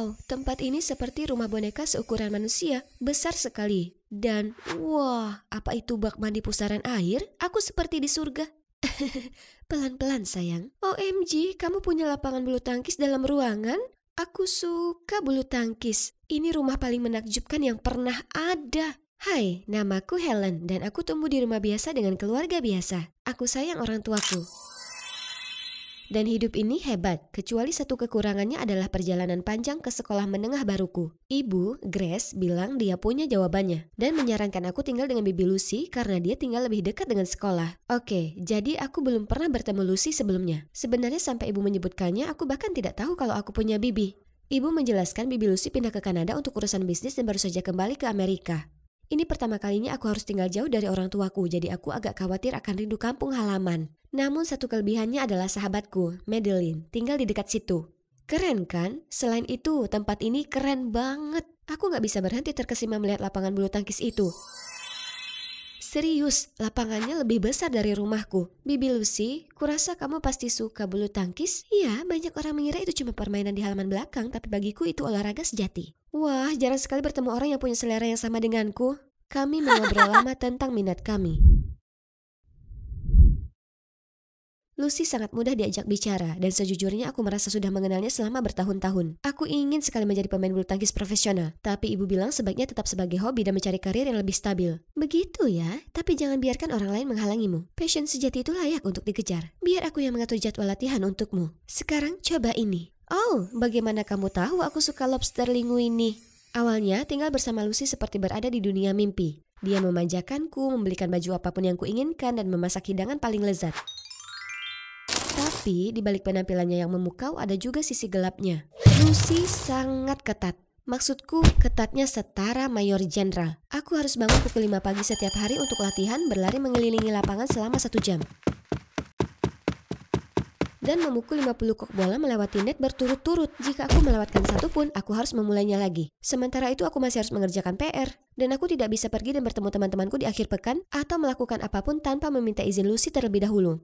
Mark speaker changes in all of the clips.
Speaker 1: Wow, tempat ini seperti rumah boneka seukuran manusia, besar sekali. Dan, wah, apa itu bak mandi pusaran air? Aku seperti di surga. Pelan-pelan sayang. OMG, kamu punya lapangan bulu tangkis dalam ruangan? Aku suka bulu tangkis. Ini rumah paling menakjubkan yang pernah ada. Hai, namaku Helen dan aku tumbuh di rumah biasa dengan keluarga biasa. Aku sayang orang tuaku. Dan hidup ini hebat, kecuali satu kekurangannya adalah perjalanan panjang ke sekolah menengah baruku. Ibu, Grace, bilang dia punya jawabannya dan menyarankan aku tinggal dengan bibi Lucy karena dia tinggal lebih dekat dengan sekolah. Oke, jadi aku belum pernah bertemu Lucy sebelumnya. Sebenarnya sampai ibu menyebutkannya, aku bahkan tidak tahu kalau aku punya bibi. Ibu menjelaskan bibi Lucy pindah ke Kanada untuk urusan bisnis dan baru saja kembali ke Amerika. Ini pertama kalinya aku harus tinggal jauh dari orang tuaku, jadi aku agak khawatir akan rindu kampung halaman. Namun satu kelebihannya adalah sahabatku, Madeline, tinggal di dekat situ. Keren kan? Selain itu, tempat ini keren banget. Aku gak bisa berhenti terkesima melihat lapangan bulu tangkis itu. Serius, lapangannya lebih besar dari rumahku. Bibi Lucy, kurasa kamu pasti suka bulu tangkis? Iya, banyak orang mengira itu cuma permainan di halaman belakang, tapi bagiku itu olahraga sejati. Wah, jarang sekali bertemu orang yang punya selera yang sama denganku. Kami mengobrol lama tentang minat kami. Lucy sangat mudah diajak bicara, dan sejujurnya aku merasa sudah mengenalnya selama bertahun-tahun. Aku ingin sekali menjadi pemain bulu tangkis profesional, tapi ibu bilang sebaiknya tetap sebagai hobi dan mencari karir yang lebih stabil. Begitu ya, tapi jangan biarkan orang lain menghalangimu. Passion sejati itu layak untuk dikejar. Biar aku yang mengatur jadwal latihan untukmu. Sekarang coba ini. Oh, bagaimana kamu tahu aku suka lobster linguine? Awalnya tinggal bersama Lucy seperti berada di dunia mimpi. Dia memanjakanku, membelikan baju apapun yang kuinginkan, dan memasak hidangan paling lezat. Tapi di balik penampilannya yang memukau ada juga sisi gelapnya. Lucy sangat ketat. Maksudku ketatnya setara mayor jenderal. Aku harus bangun pukul 5 pagi setiap hari untuk latihan berlari mengelilingi lapangan selama 1 jam. Dan memukul 50 kok bola melewati net berturut-turut. Jika aku melewatkan satu pun, aku harus memulainya lagi. Sementara itu aku masih harus mengerjakan PR. Dan aku tidak bisa pergi dan bertemu teman-temanku di akhir pekan atau melakukan apapun tanpa meminta izin Lucy terlebih dahulu.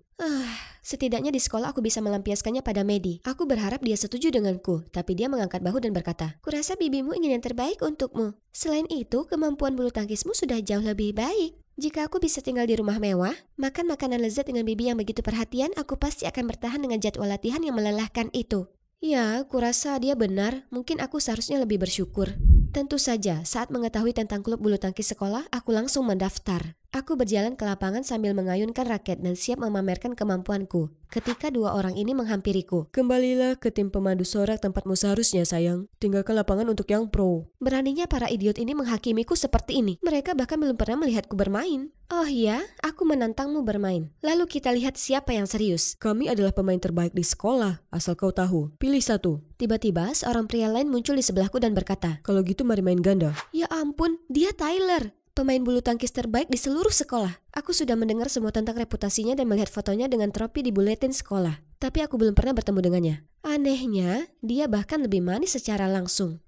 Speaker 1: Setidaknya di sekolah aku bisa melampiaskannya pada Maddie. Aku berharap dia setuju denganku, tapi dia mengangkat bahu dan berkata, "Kurasa bibimu ingin yang terbaik untukmu. Selain itu, kemampuan bulu tangkismu sudah jauh lebih baik. Jika aku bisa tinggal di rumah mewah, makan makanan lezat dengan bibi yang begitu perhatian, aku pasti akan bertahan dengan jadwal latihan yang melelahkan itu." Ya, kurasa dia benar. Mungkin aku seharusnya lebih bersyukur. Tentu saja, saat mengetahui tentang klub bulu tangkis sekolah, aku langsung mendaftar. Aku berjalan ke lapangan sambil mengayunkan raket dan siap memamerkan kemampuanku. Ketika 2 orang ini menghampiriku. "Kembalilah ke tim pemandu sorak tempatmu seharusnya, sayang. Tinggalkan lapangan untuk yang pro." Beraninya para idiot ini menghakimiku seperti ini. Mereka bahkan belum pernah melihatku bermain. "Oh ya, aku menantangmu bermain. Lalu kita lihat siapa yang serius." "Kami adalah pemain terbaik di sekolah, asal kau tahu. Pilih satu." Tiba-tiba seorang pria lain muncul di sebelahku dan berkata, "Kalau gitu mari main ganda." Ya ampun, dia Tyler. Pemain bulu tangkis terbaik di seluruh sekolah. Aku sudah mendengar semua tentang reputasinya dan melihat fotonya dengan trofi di buletin sekolah. Tapi aku belum pernah bertemu dengannya. Anehnya, dia bahkan lebih manis secara langsung.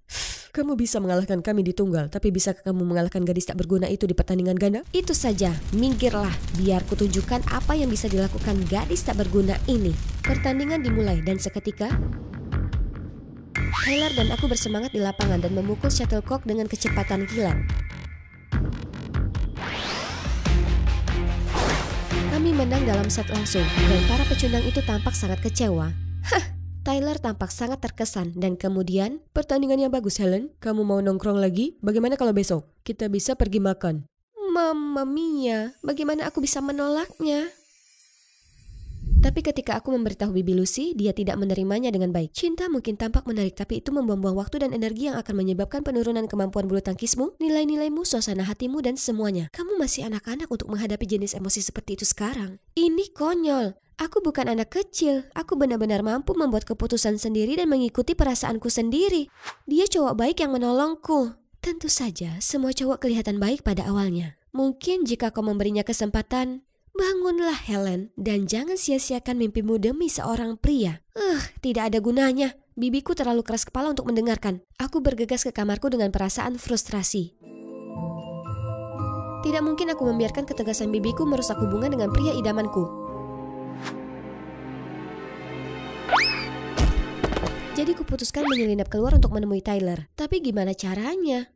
Speaker 1: "Kamu bisa mengalahkan kami di tunggal, tapi bisakah kamu mengalahkan gadis tak berguna itu di pertandingan ganda?" Itu saja, minggirlah, biar kutunjukkan apa yang bisa dilakukan gadis tak berguna ini. Pertandingan dimulai dan seketika Tyler dan aku bersemangat di lapangan dan memukul shuttlecock dengan kecepatan kilat. Kami menang dalam set langsung, dan para pecundang itu tampak sangat kecewa. Tyler tampak sangat terkesan, dan kemudian, "Pertandingan yang bagus, Helen. Kamu mau nongkrong lagi? Bagaimana kalau besok? Kita bisa pergi makan." Mamma mia, bagaimana aku bisa menolaknya? Tapi ketika aku memberitahu bibi Lucy, dia tidak menerimanya dengan baik. "Cinta mungkin tampak menarik, tapi itu membuang-buang waktu dan energi yang akan menyebabkan penurunan kemampuan bulu tangkismu, nilai-nilaimu, suasana hatimu, dan semuanya. Kamu masih anak-anak untuk menghadapi jenis emosi seperti itu sekarang. Ini konyol. Aku bukan anak kecil. Aku benar-benar mampu membuat keputusan sendiri dan mengikuti perasaanku sendiri. Dia cowok baik yang menolongku." Tentu saja, semua cowok kelihatan baik pada awalnya. Mungkin jika kau memberinya kesempatan. Bangunlah Helen, dan jangan sia-siakan mimpimu demi seorang pria. Tidak ada gunanya. Bibiku terlalu keras kepala untuk mendengarkan. Aku bergegas ke kamarku dengan perasaan frustrasi. Tidak mungkin aku membiarkan ketegasan bibiku merusak hubungan dengan pria idamanku. Jadi kuputuskan menyelinap keluar untuk menemui Tyler. Tapi gimana caranya?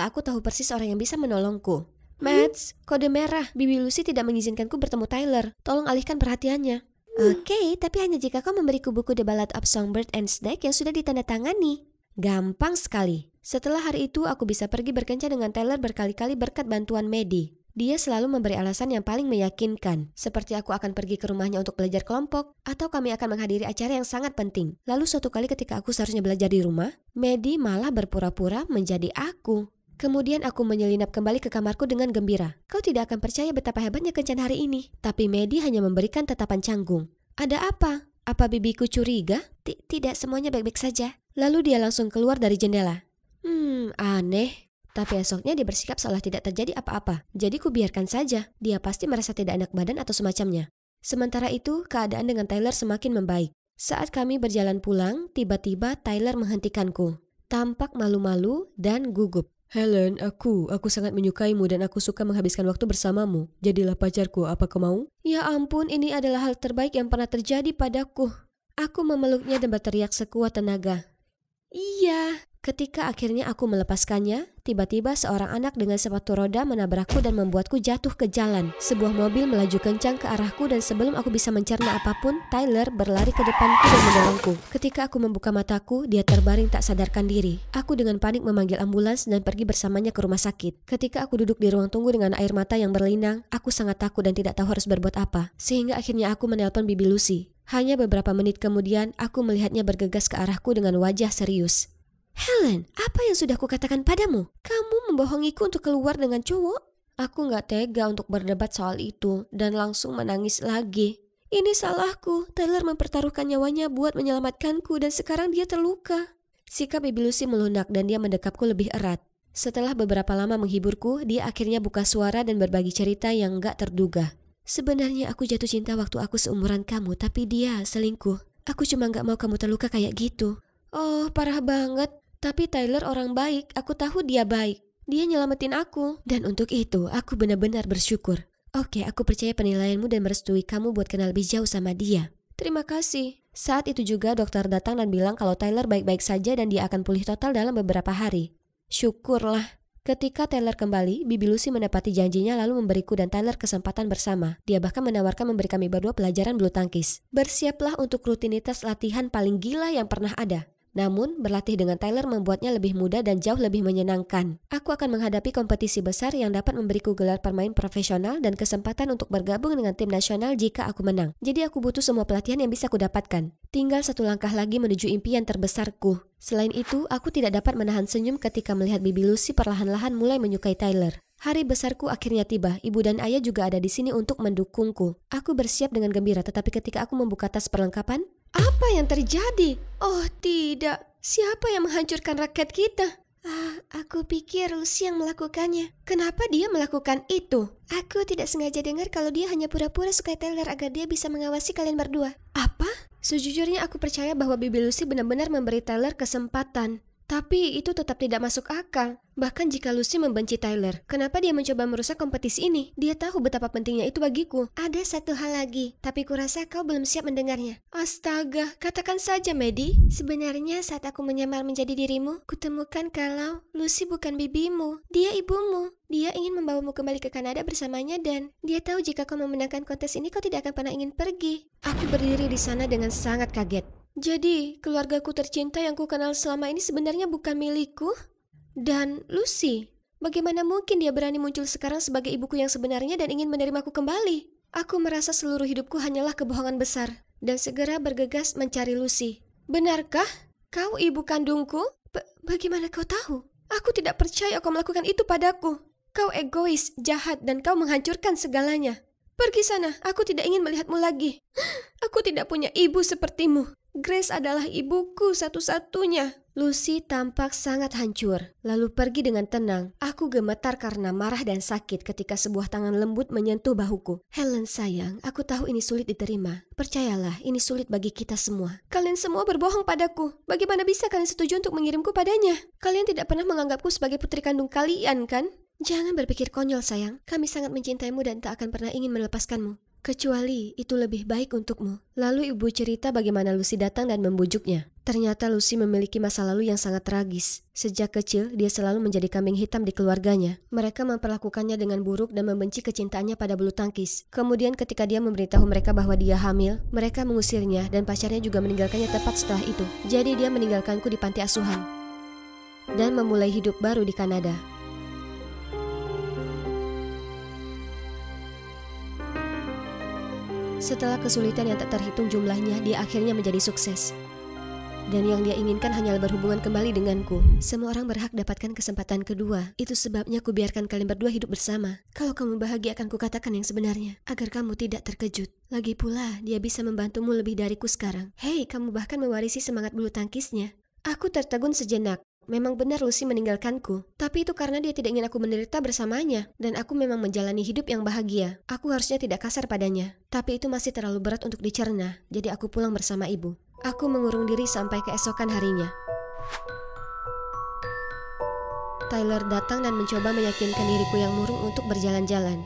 Speaker 1: Aku tahu persis orang yang bisa menolongku. Mads, kode merah. Bibi Lucy tidak mengizinkanku bertemu Tyler. Tolong alihkan perhatiannya. Oke, tapi hanya jika kau memberiku buku The Ballad of Songbird and Snake yang sudah ditandatangani. Gampang sekali. Setelah hari itu, aku bisa pergi berkencan dengan Tyler berkali-kali berkat bantuan Maddie. Dia selalu memberi alasan yang paling meyakinkan, seperti aku akan pergi ke rumahnya untuk belajar kelompok, atau kami akan menghadiri acara yang sangat penting. Lalu suatu kali ketika aku seharusnya belajar di rumah, Maddie malah berpura-pura menjadi aku. Kemudian aku menyelinap kembali ke kamarku dengan gembira. Kau tidak akan percaya betapa hebatnya kencan hari ini. Tapi Maddie hanya memberikan tatapan canggung. Ada apa? Apa bibiku curiga? Tidak, semuanya baik-baik saja. Lalu dia langsung keluar dari jendela. Aneh. Tapi esoknya dia bersikap seolah tidak terjadi apa-apa. Jadi kubiarkan saja. Dia pasti merasa tidak enak badan atau semacamnya. Sementara itu, keadaan dengan Tyler semakin membaik. Saat kami berjalan pulang, tiba-tiba Tyler menghentikanku. Tampak malu-malu dan gugup. Helen, aku sangat menyukaimu dan aku suka menghabiskan waktu bersamamu. Jadilah pacarku, apa kau mau? Ya ampun, ini adalah hal terbaik yang pernah terjadi padaku. Aku memeluknya dan berteriak sekuat tenaga. Iya. Ketika akhirnya aku melepaskannya, tiba-tiba seorang anak dengan sepatu roda menabrakku dan membuatku jatuh ke jalan. Sebuah mobil melaju kencang ke arahku dan sebelum aku bisa mencerna apapun, Tyler berlari ke depanku dan mendorongku. Ketika aku membuka mataku, dia terbaring tak sadarkan diri. Aku dengan panik memanggil ambulans dan pergi bersamanya ke rumah sakit. Ketika aku duduk di ruang tunggu dengan air mata yang berlinang, aku sangat takut dan tidak tahu harus berbuat apa. Sehingga akhirnya aku menelpon Bibi Lucy. Hanya beberapa menit kemudian, aku melihatnya bergegas ke arahku dengan wajah serius. Helen, apa yang sudah kukatakan padamu? Kamu membohongiku untuk keluar dengan cowok? Aku gak tega untuk berdebat soal itu dan langsung menangis lagi. Ini salahku, Tyler mempertaruhkan nyawanya buat menyelamatkanku dan sekarang dia terluka. Sikap Bibi Lucy melunak dan dia mendekapku lebih erat. Setelah beberapa lama menghiburku, dia akhirnya buka suara dan berbagi cerita yang gak terduga. Sebenarnya aku jatuh cinta waktu aku seumuran kamu, tapi dia selingkuh. Aku cuma gak mau kamu terluka kayak gitu. Oh, parah banget. Tapi Tyler orang baik, aku tahu dia baik. Dia nyelamatin aku. Dan untuk itu, aku benar-benar bersyukur. Oke, aku percaya penilaianmu dan merestui kamu buat kenal lebih jauh sama dia. Terima kasih. Saat itu juga dokter datang dan bilang kalau Tyler baik-baik saja dan dia akan pulih total dalam beberapa hari. Syukurlah. Ketika Tyler kembali, Bibi Lucy menepati janjinya lalu memberiku dan Tyler kesempatan bersama. Dia bahkan menawarkan memberi kami berdua pelajaran bulu tangkis. Bersiaplah untuk rutinitas latihan paling gila yang pernah ada. Namun, berlatih dengan Tyler membuatnya lebih mudah dan jauh lebih menyenangkan. Aku akan menghadapi kompetisi besar yang dapat memberiku gelar pemain profesional dan kesempatan untuk bergabung dengan tim nasional jika aku menang. Jadi aku butuh semua pelatihan yang bisa aku dapatkan. Tinggal satu langkah lagi menuju impian terbesarku. Selain itu, aku tidak dapat menahan senyum ketika melihat Bibi Lucy perlahan-lahan mulai menyukai Tyler. Hari besarku akhirnya tiba. Ibu dan ayah juga ada di sini untuk mendukungku. Aku bersiap dengan gembira, tetapi ketika aku membuka tas perlengkapan, apa yang terjadi? Oh tidak, siapa yang menghancurkan raket kita? Aku pikir Lucy yang melakukannya. Kenapa dia melakukan itu? Aku tidak sengaja dengar kalau dia hanya pura-pura suka Tyler agar dia bisa mengawasi kalian berdua. Apa? Sejujurnya aku percaya bahwa Bibi Lucy benar-benar memberi Tyler kesempatan. Tapi itu tetap tidak masuk akal. Bahkan jika Lucy membenci Tyler, kenapa dia mencoba merusak kompetisi ini? Dia tahu betapa pentingnya itu bagiku. Ada satu hal lagi, tapi kurasa kau belum siap mendengarnya. Astaga, katakan saja, Maddie. Sebenarnya saat aku menyamar menjadi dirimu, kutemukan kalau Lucy bukan bibimu, dia ibumu. Dia ingin membawamu kembali ke Kanada bersamanya dan dia tahu jika kau memenangkan kontes ini kau tidak akan pernah ingin pergi. Aku berdiri di sana dengan sangat kaget. Jadi, keluargaku tercinta yang ku kenal selama ini sebenarnya bukan milikku? Dan Lucy, bagaimana mungkin dia berani muncul sekarang sebagai ibuku yang sebenarnya dan ingin menerimaku kembali? Aku merasa seluruh hidupku hanyalah kebohongan besar dan segera bergegas mencari Lucy. Benarkah? Kau ibu kandungku? Bagaimana kau tahu? Aku tidak percaya kau melakukan itu padaku. Kau egois, jahat, dan kau menghancurkan segalanya. Pergi sana, aku tidak ingin melihatmu lagi. Aku tidak punya ibu sepertimu. Grace adalah ibuku satu-satunya. Lucy tampak sangat hancur, lalu pergi dengan tenang. Aku gemetar karena marah dan sakit ketika sebuah tangan lembut menyentuh bahuku. Helen sayang, aku tahu ini sulit diterima. Percayalah, ini sulit bagi kita semua. Kalian semua berbohong padaku. Bagaimana bisa kalian setuju untuk mengirimku padanya? Kalian tidak pernah menganggapku sebagai putri kandung kalian, kan? Jangan berpikir konyol sayang. Kami sangat mencintaimu dan tak akan pernah ingin melepaskanmu. Kecuali itu lebih baik untukmu. Lalu ibu cerita bagaimana Lucy datang dan membujuknya. Ternyata Lucy memiliki masa lalu yang sangat tragis. Sejak kecil, dia selalu menjadi kambing hitam di keluarganya. Mereka memperlakukannya dengan buruk dan membenci kecintaannya pada bulu tangkis. Kemudian ketika dia memberitahu mereka bahwa dia hamil, mereka mengusirnya dan pacarnya juga meninggalkannya tepat setelah itu. Jadi dia meninggalkanku di panti asuhan dan memulai hidup baru di Kanada. Setelah kesulitan yang tak terhitung jumlahnya, dia akhirnya menjadi sukses. Dan yang dia inginkan hanyalah berhubungan kembali denganku. Semua orang berhak dapatkan kesempatan kedua. Itu sebabnya ku biarkan kalian berdua hidup bersama. Kalau kamu bahagia akan kukatakan yang sebenarnya, agar kamu tidak terkejut. Lagi pula, dia bisa membantumu lebih dariku sekarang. Hei, kamu bahkan mewarisi semangat bulu tangkisnya. Aku tertegun sejenak. Memang benar Lucy meninggalkanku, tapi itu karena dia tidak ingin aku menderita bersamanya, dan aku memang menjalani hidup yang bahagia. Aku harusnya tidak kasar padanya, tapi itu masih terlalu berat untuk dicerna, jadi aku pulang bersama ibu. Aku mengurung diri sampai keesokan harinya. Tyler datang dan mencoba meyakinkan diriku yang murung untuk berjalan-jalan.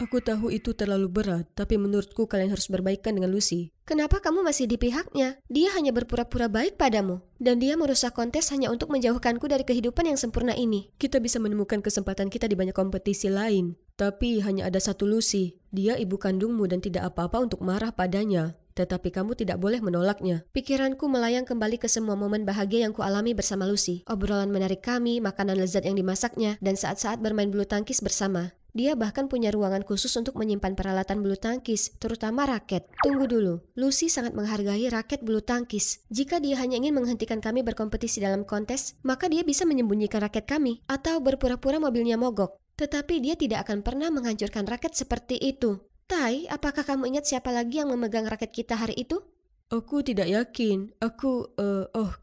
Speaker 2: Aku tahu itu terlalu berat, tapi menurutku kalian harus berbaikan dengan Lucy.
Speaker 1: Kenapa kamu masih di pihaknya? Dia hanya berpura-pura baik padamu. Dan dia merusak kontes hanya untuk menjauhkanku dari kehidupan yang sempurna ini.
Speaker 2: Kita bisa menemukan kesempatan kita di banyak kompetisi lain. Tapi hanya ada satu Lucy. Dia ibu kandungmu dan tidak apa-apa untuk marah padanya. Tetapi kamu tidak boleh menolaknya.
Speaker 1: Pikiranku melayang kembali ke semua momen bahagia yang kualami bersama Lucy. Obrolan menarik kami, makanan lezat yang dimasaknya, dan saat-saat bermain bulu tangkis bersama. Dia bahkan punya ruangan khusus untuk menyimpan peralatan bulu tangkis, terutama raket. Tunggu dulu, Lucy sangat menghargai raket bulu tangkis. Jika dia hanya ingin menghentikan kami berkompetisi dalam kontes, maka dia bisa menyembunyikan raket kami, atau berpura-pura mobilnya mogok. Tetapi dia tidak akan pernah menghancurkan raket seperti itu. Tai, apakah kamu ingat siapa lagi yang memegang raket kita hari itu?
Speaker 2: Aku tidak yakin.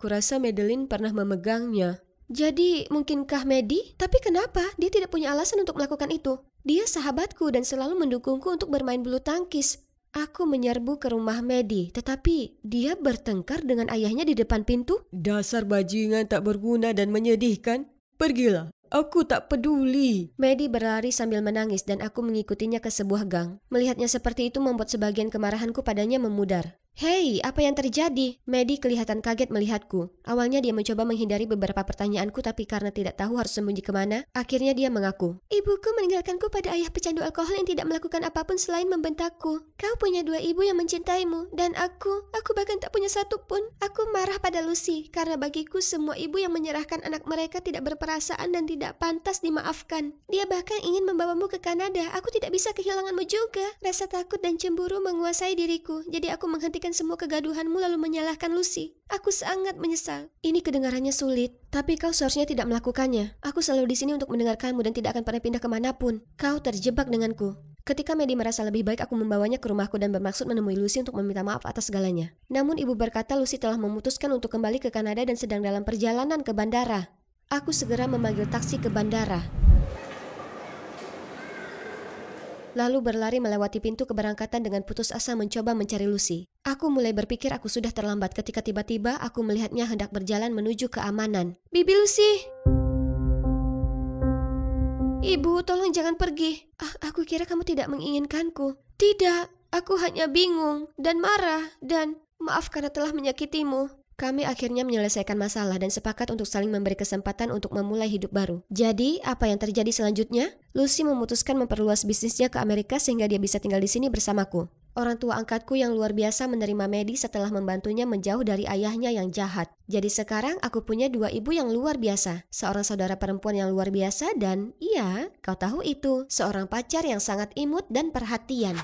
Speaker 2: Kurasa Madeline pernah memegangnya.
Speaker 1: Jadi, mungkinkah Maddie? Tapi kenapa? Dia tidak punya alasan untuk melakukan itu. Dia sahabatku dan selalu mendukungku untuk bermain bulu tangkis. Aku menyerbu ke rumah Maddie, tetapi dia bertengkar dengan ayahnya di depan pintu.
Speaker 2: Dasar bajingan tak berguna dan menyedihkan. Pergilah, aku tak peduli.
Speaker 1: Maddie berlari sambil menangis dan aku mengikutinya ke sebuah gang. Melihatnya seperti itu membuat sebagian kemarahanku padanya memudar. Hei, apa yang terjadi? Maddie kelihatan kaget melihatku. Awalnya dia mencoba menghindari beberapa pertanyaanku, tapi karena tidak tahu harus sembunyi kemana, akhirnya dia mengaku. Ibuku meninggalkanku pada ayah pecandu alkohol yang tidak melakukan apapun selain membentakku. Kau punya dua ibu yang mencintaimu, dan aku bahkan tak punya satu pun. Aku marah pada Lucy, karena bagiku semua ibu yang menyerahkan anak mereka tidak berperasaan dan tidak pantas dimaafkan. Dia bahkan ingin membawamu ke Kanada. Aku tidak bisa kehilanganmu juga. Rasa takut dan cemburu menguasai diriku, jadi aku menghentikan semua kegaduhanmu lalu menyalahkan Lucy. Aku sangat menyesal. Ini kedengarannya sulit, tapi kau seharusnya tidak melakukannya. Aku selalu di sini untuk mendengarkanmu dan tidak akan pernah pindah kemanapun. Kau terjebak denganku. Ketika Maddie merasa lebih baik, aku membawanya ke rumahku dan bermaksud menemui Lucy untuk meminta maaf atas segalanya. Namun ibu berkata Lucy telah memutuskan untuk kembali ke Kanada dan sedang dalam perjalanan ke bandara. Aku segera memanggil taksi ke bandara, lalu berlari melewati pintu keberangkatan dengan putus asa mencoba mencari Lucy. Aku mulai berpikir aku sudah terlambat ketika tiba-tiba aku melihatnya hendak berjalan menuju keamanan. Bibi Lucy! Ibu, tolong jangan pergi. Aku kira kamu tidak menginginkanku. Tidak, aku hanya bingung dan marah dan maaf karena telah menyakitimu. Kami akhirnya menyelesaikan masalah dan sepakat untuk saling memberi kesempatan untuk memulai hidup baru. Jadi, apa yang terjadi selanjutnya? Lucy memutuskan memperluas bisnisnya ke Amerika sehingga dia bisa tinggal di sini bersamaku. Orang tua angkatku yang luar biasa menerima Maddie setelah membantunya menjauh dari ayahnya yang jahat. Jadi sekarang aku punya dua ibu yang luar biasa. Seorang saudara perempuan yang luar biasa dan, iya, kau tahu itu, seorang pacar yang sangat imut dan perhatian.